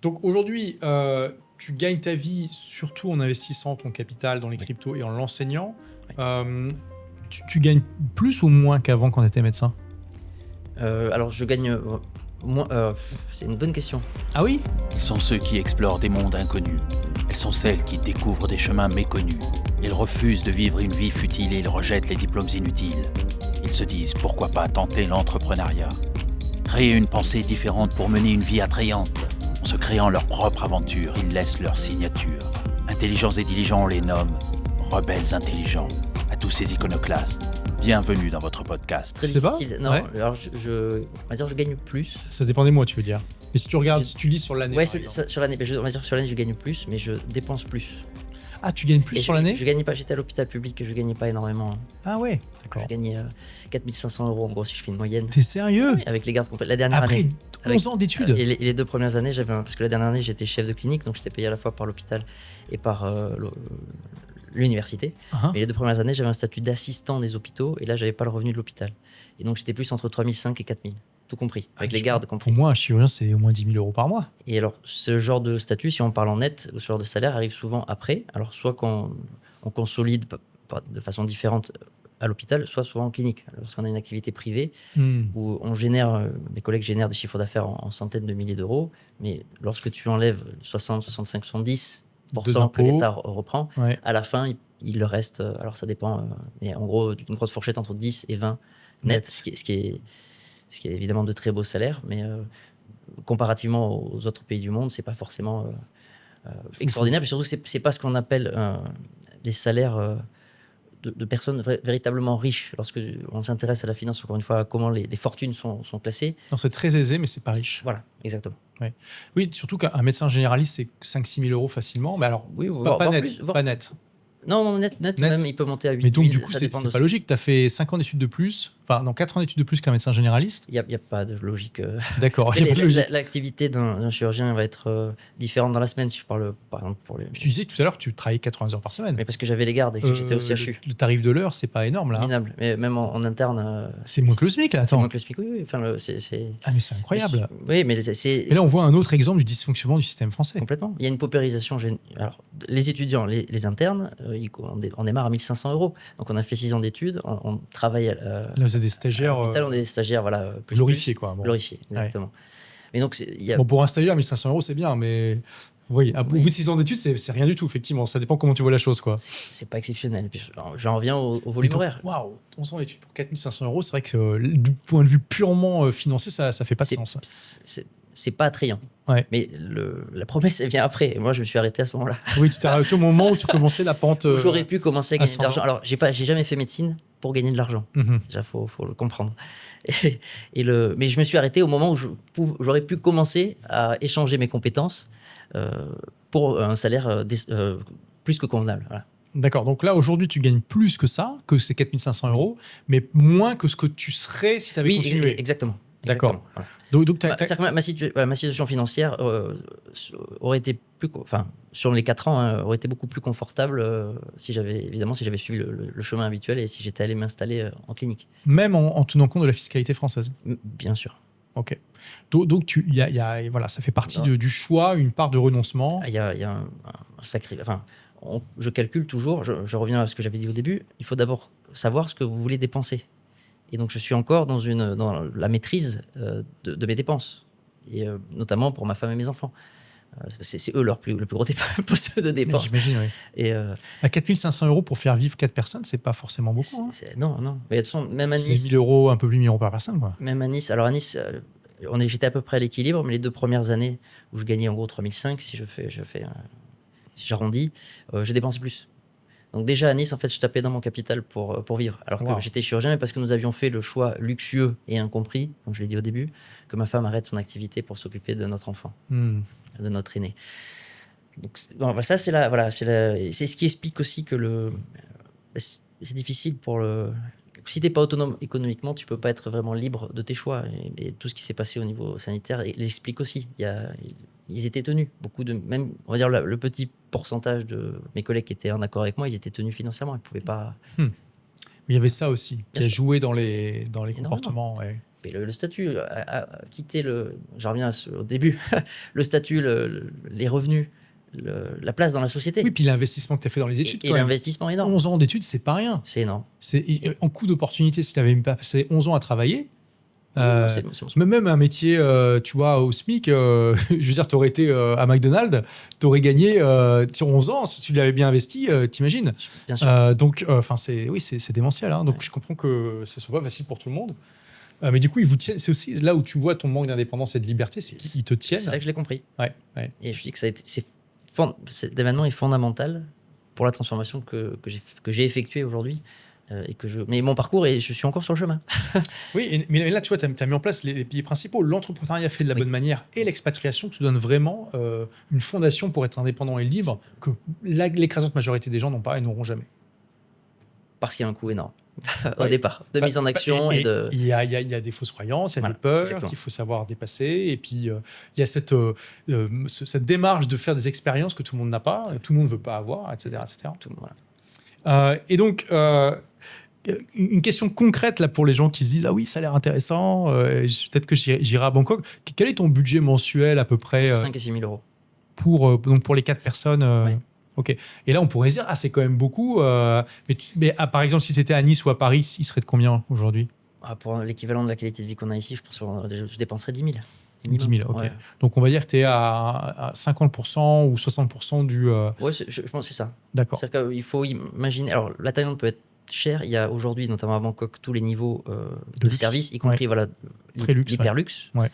Donc aujourd'hui, tu gagnes ta vie surtout en investissant ton capital dans les cryptos et en l'enseignant. Tu gagnes plus ou moins qu'avant quand tu étais médecin? Alors je gagne moins. C'est une bonne question. Ah oui? Ils sont ceux qui explorent des mondes inconnus. Elles sont celles qui découvrent des chemins méconnus. Ils refusent de vivre une vie futile et ils rejettent les diplômes inutiles. Ils se disent pourquoi pas tenter l'entrepreneuriat. Créer une pensée différente pour mener une vie attrayante. En se créant leur propre aventure, ils laissent leur signature. Intelligents et diligents, on les nomme rebelles intelligents. À tous ces iconoclastes, bienvenue dans votre podcast. Très Je sais pas. difficile. Non, Ouais. alors on va dire je gagne plus. Ça dépend des mois, tu veux dire. Mais si tu regardes, si tu lis sur l'année. Ouais, par exemple. sur l'année. On va dire sur l'année je gagne plus, mais je dépense plus. Ah, tu gagnes plus Et sur je l'année? gagnais pas. J'étais à l'hôpital public et je gagnais pas énormément. Ah ouais, d'accord. Je gagnais 4500 € en gros si je fais une moyenne. T'es sérieux? Oui, avec les gardes complètes. La dernière Après année. 11 ans d'études? Et les 2 premières années, parce que la dernière année j'étais chef de clinique, donc j'étais payé à la fois par l'hôpital et par l'université. Uh-huh. Mais les 2 premières années, j'avais un statut d'assistant des hôpitaux et là, j'avais pas le revenu de l'hôpital. Et donc, j'étais plus entre 3005 et 4000, tout compris, avec les gardes compris. Pour moi, un chirurgien, c'est au moins 10 000 € par mois. Et alors, ce genre de statut, si on parle en net, ce genre de salaire arrive souvent après. Alors, soit quand on consolide de façon différente à l'hôpital, soit souvent en clinique, lorsqu'on a une activité privée où on génère, mes collègues génèrent des chiffres d'affaires en centaines de milliers d'euros, mais lorsque tu enlèves 60, 65, 70% que l'État reprend, Ouais. à la fin, il leur reste, alors ça dépend, mais en gros, une grosse fourchette entre 10 et 20 net, ce qui est évidemment de très beaux salaires, mais comparativement aux autres pays du monde, c'est pas forcément extraordinaire, et surtout, c'est pas ce qu'on appelle des salaires de personnes véritablement riches. Lorsque on s'intéresse à la finance, encore une fois, à comment les fortunes sont classées. Non, c'est très aisé, mais c'est pas riche. Voilà, exactement. Ouais. Oui, surtout qu'un médecin généraliste, c'est 5-6 000 € facilement. Mais alors, Oui, pas net. plus, Pas net. Non, net, même, il peut monter à 8 Mais donc, 000, du coup, ça c'est dépend de pas logique. Tu as fait 5 ans d'études de plus, enfin, non, 4 ans d'études de plus qu'un médecin généraliste. Il n'y a pas de logique. D'accord, il y a pas de logique. L'activité d'un chirurgien va être différente dans la semaine, si je parle par exemple pour les. Tu disais tout à l'heure que tu travaillais 80 heures par semaine. Mais parce que j'avais les gardes et que j'étais au CHU. Le tarif de l'heure, c'est pas énorme, là. Minable. Mais même en interne. C'est moins que le SMIC, là. C'est Attends. moins que le SMIC, oui. Enfin, Ah, mais c'est incroyable. Oui, mais c'est. Et là, on voit un autre exemple du dysfonctionnement du système français. Complètement. Il y a une paupérisation. Alors, les étudiants, les internes, on démarre à 1 500 €. Donc, on a fait 6 ans d'études, on travaille à Là, vous êtes des stagiaires. l'hôpital, on est des stagiaires, voilà. Glorifiés, quoi. Bon. Glorifiés, exactement. Mais donc, Bon, pour un stagiaire, 1 500 €, c'est bien, mais. Oui, au bout de 6 ans d'études, c'est rien du tout, effectivement. Ça dépend comment tu vois la chose, quoi. C'est pas exceptionnel. Puis, j'en reviens au volume horaire. Waouh, 11 ans d'études pour 4 500 €, c'est vrai que du point de vue purement financier, ça fait pas de sens. C'est pas attrayant. Ouais. Mais la promesse, elle vient après. Et moi, je me suis arrêté à ce moment-là. Oui, tu t'es arrêté au moment où tu commençais la pente. J'aurais pu commencer à gagner de ascendante. l'argent. Alors, j'ai jamais fait médecine pour gagner de l'argent. Mhm. Déjà, faut le comprendre. Mais je me suis arrêté au moment où j'aurais pu commencer à échanger mes compétences pour un salaire plus que convenable. Voilà. D'accord, donc là, aujourd'hui, tu gagnes plus que ça, que ces 4 500 €, mais moins que ce que tu serais si tu avais continué. Exactement. D'accord. Voilà. Donc C'est-à-dire que ma situation financière aurait été sur les 4 ans, aurait été beaucoup plus confortable si j'avais suivi le chemin habituel et si j'étais allé m'installer en clinique. même en tenant compte de la fiscalité française. Bien sûr. Ok. Donc voilà, ça fait partie du choix, une part de renoncement. Il y a un sacré. Enfin, je calcule toujours. Je reviens à ce que j'avais dit au début. Il faut d'abord savoir ce que vous voulez dépenser. Et donc, je suis encore dans la maîtrise de mes dépenses, et notamment pour ma femme et mes enfants. C'est eux le plus gros poste de dépenses. J'imagine, oui. Et À 4 500 € pour faire vivre 4 personnes, c'est pas forcément beaucoup. non. Mais de toute façon, même à C'est Nice. 1 000 €, un peu plus de 1 000 € par personne, quoi. Même à Nice. Alors, à Nice, j'étais à peu près à l'équilibre, mais les 2 premières années où je gagnais en gros 3 500, si j'arrondis, je dépensais plus. Donc déjà à Nice, en fait, je tapais dans mon capital pour vivre. Alors que j'étais chirurgien, mais parce que nous avions fait le choix luxueux et incompris, comme je l'ai dit au début, que ma femme arrête son activité pour s'occuper de notre enfant, de notre aîné. Donc ça, c'est ce qui explique aussi que c'est difficile si t'es pas autonome économiquement, tu peux pas être vraiment libre de tes choix. Et tout ce qui s'est passé au niveau sanitaire l'explique aussi. Ils étaient tenus. Même, on va dire, le petit pourcentage de mes collègues qui étaient en accord avec moi, ils étaient tenus financièrement. Ils pouvaient pas. Il y avait ça aussi, qui a joué dans les comportements. Ouais. Mais le statut a quitté j'en reviens au début, le statut, les revenus, la place dans la société. Oui, puis l'investissement que tu as fait dans les études. Et l'investissement énorme. 11 ans d'études, c'est pas rien. C'est énorme. En coût d'opportunité, si tu avais passé 11 ans à travailler, c'est même un métier, tu vois, au SMIC, je veux dire, tu aurais été à McDonald's, tu aurais gagné sur 11 ans, si tu l'avais bien investi, t'imagines. Bien sûr. Donc, c'est démentiel. Hein. Donc, je comprends que ce soit pas facile pour tout le monde. Mais du coup, ils vous tiennent. C'est aussi là où tu vois ton manque d'indépendance et de liberté, c'est qu'ils te tiennent. C'est là que je l'ai compris. Ouais. Et je dis que cet événement est fondamental pour la transformation que j'ai effectuée aujourd'hui. Mais mon parcours, je suis encore sur le chemin. Oui, mais là, tu vois, tu as mis en place les piliers principaux. L'entrepreneuriat fait de la bonne manière et l'expatriation te donne vraiment une fondation pour être indépendant et libre que l'écrasante majorité des gens n'ont pas et n'auront jamais. Parce qu'il y a un coût énorme au départ, de mise en action et de... Il y a des fausses croyances, il y a des peurs qu'il faut savoir dépasser. Et puis, il y a cette démarche de faire des expériences que tout le monde n'a pas, tout le monde ne veut pas avoir, etc. Et donc... une question concrète là pour les gens qui se disent ah oui ça a l'air intéressant, peut-être que j'irai à Bangkok. Quel est ton budget mensuel à peu près 5 et 6 000 euros pour les 4 personnes Oui. Ok. Et là on pourrait se dire c'est quand même beaucoup, mais par exemple si c'était à Nice ou à Paris, il serait de combien aujourd'hui? Pour l'équivalent de la qualité de vie qu'on a ici, je pense que je dépenserais 10 000. 10 000, ok. Ouais. Donc on va dire que tu es à 50% ou 60% du... Oui, je pense que c'est ça. D'accord. C'est-à-dire qu'il faut imaginer... Alors la Thaïlande peut être cher. Il y a aujourd'hui, notamment à Bangkok, tous les niveaux de services, y compris l'hyperluxe. Ouais.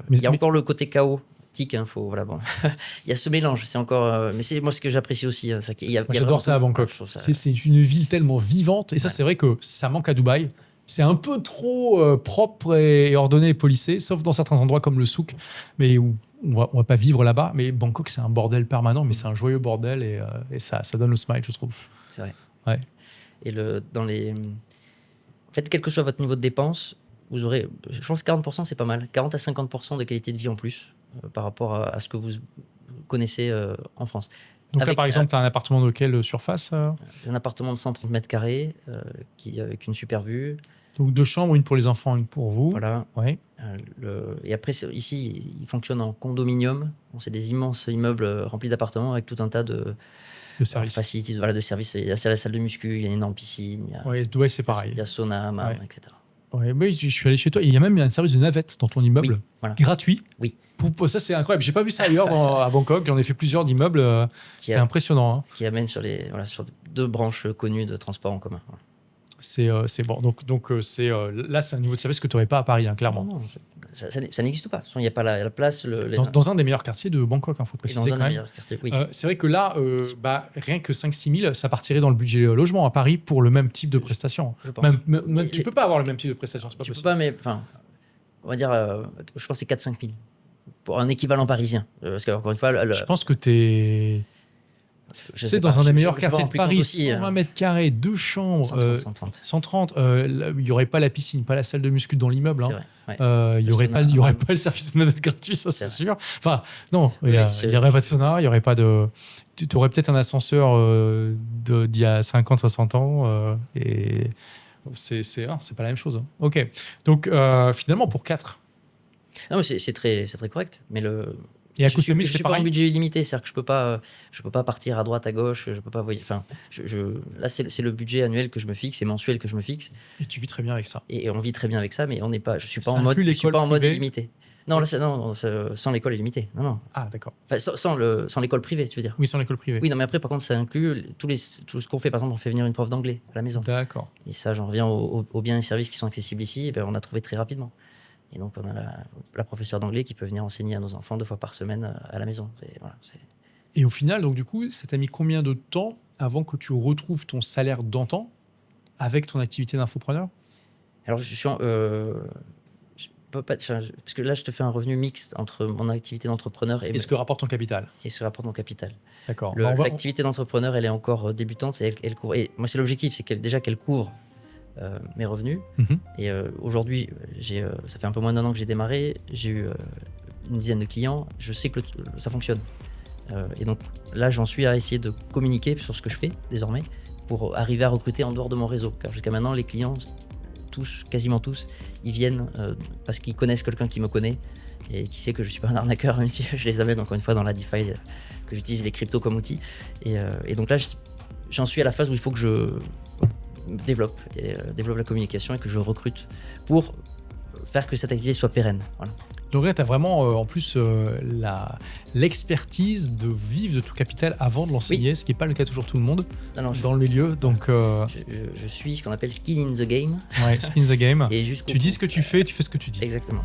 Il y a encore le côté chaotique. Il y a ce mélange. C'est encore. Mais c'est moi ce que j'apprécie aussi. J'adore ça à Bangkok. C'est une ville tellement vivante. Et ça, c'est vrai que ça manque à Dubaï. C'est un peu trop propre et ordonné et policé, sauf dans certains endroits comme le souk, mais où on va pas vivre là-bas. Mais Bangkok, c'est un bordel permanent, mais c'est un joyeux bordel et ça donne le smile, je trouve. C'est vrai. Ouais. Et en fait, quel que soit votre niveau de dépense, vous aurez, je pense que 40%, c'est pas mal. 40 à 50% de qualité de vie en plus par rapport à ce que vous connaissez en France. Donc là, par exemple, tu as un appartement de quelle surface Un appartement de 130 mètres carrés avec une super vue. Donc 2 chambres, une pour les enfants, une pour vous. Voilà. Ouais. Et après, ici, il fonctionne en condominium. C'est des immenses immeubles remplis d'appartements avec tout un tas de services. Facilities, de services. Il y a la salle de muscu, il y a une énorme piscine. Dubaï, c'est pareil. Il y a sauna, hammam, etc. Ouais, mais je suis allé chez toi. Il y a même un service de navette dans ton immeuble, gratuit. Oui. Ça, c'est incroyable. J'ai pas vu ça ailleurs à Bangkok. J'en ai fait plusieurs d'immeubles. C'est impressionnant. Hein. Qui amène sur 2 branches connues de transport en commun. Voilà. C'est bon. Donc là, c'est un niveau de service que tu n'aurais pas à Paris, hein, clairement. Non, ça n'existe pas. Il n'y a pas la place. Dans un des meilleurs quartiers de Bangkok, il faut préciser. Dans un des meilleurs quartiers, oui. C'est vrai que là, rien que 5-6 000, ça partirait dans le budget logement à Paris pour le même type de prestation. Je pense. Tu ne peux pas avoir le même type de prestation, c'est pas possible. Tu peux pas, mais on va dire, je pense que c'est 4-5 000 pour un équivalent parisien. Parce qu'encore une fois... Je pense que tu es... C'est dans un des meilleurs quartiers de Paris, aussi, 120 mètres carrés, 2 chambres, 130. Il n'y aurait pas la piscine, pas la salle de muscu dans l'immeuble. Il n'y aurait pas le service de navette gratuit, ça c'est sûr. Enfin, non, il n'y aurait pas de sauna, il n'y aurait pas de... Tu aurais peut-être un ascenseur d'il y a 50-60 ans et c'est pas la même chose. Ok, donc finalement pour 4. Non, c'est très correct, mais et à je Koh-Samui, suis pas en budget illimité, c'est-à-dire que je peux pas partir à droite, à gauche, je peux pas voyager. Enfin, là, c'est le budget annuel que je me fixe, et mensuel que je me fixe. Et tu vis très bien avec ça. Et on vit très bien avec ça, mais je suis pas en mode illimité. Non, là, sans l'école illimitée. Non. Ah, d'accord. Enfin, sans l'école privée, tu veux dire. Oui, sans l'école privée. Oui, non, mais après, par contre, ça inclut tout ce qu'on fait. Par exemple, on fait venir une prof d'anglais à la maison. D'accord. Et ça, j'en reviens aux biens et services qui sont accessibles ici. Et on a trouvé très rapidement. Et donc, on a la professeure d'anglais qui peut venir enseigner à nos enfants 2 fois par semaine à la maison. Et au final, donc du coup, ça t'a mis combien de temps avant que tu retrouves ton salaire d'antan avec ton activité d'infopreneur? Alors, je peux pas, parce que là, je te fais un revenu mixte entre mon activité d'entrepreneur et ce que rapporte ton capital. Et ce que rapporte mon capital. D'accord. L'activité d'entrepreneur, elle est encore débutante. Et elle couvre. Et moi, c'est l'objectif, c'est qu'elle couvre mes revenus. Et aujourd'hui, ça fait un peu moins d'1 an que j'ai démarré. J'ai eu une dizaine de clients. Je sais que ça fonctionne. Et donc là, j'en suis à essayer de communiquer sur ce que je fais désormais pour arriver à recruter en dehors de mon réseau. Car jusqu'à maintenant, les clients quasiment tous, ils viennent parce qu'ils connaissent quelqu'un qui me connaît et qui sait que je suis pas un arnaqueur, même si je les amène encore une fois dans la DeFi, que j'utilise les cryptos comme outil. Et donc là, j'en suis à la phase où il faut que je développe la communication et que je recrute pour faire que cette activité soit pérenne. Voilà. Donc là, tu as vraiment en plus l'expertise de vivre de ton capital avant de l'enseigner, ce qui n'est pas le cas toujours tout le monde dans le milieu. Donc, je suis ce qu'on appelle skin in the game. Ouais, skin in the game. Et tu dis ce que tu fais ce que tu dis. Exactement.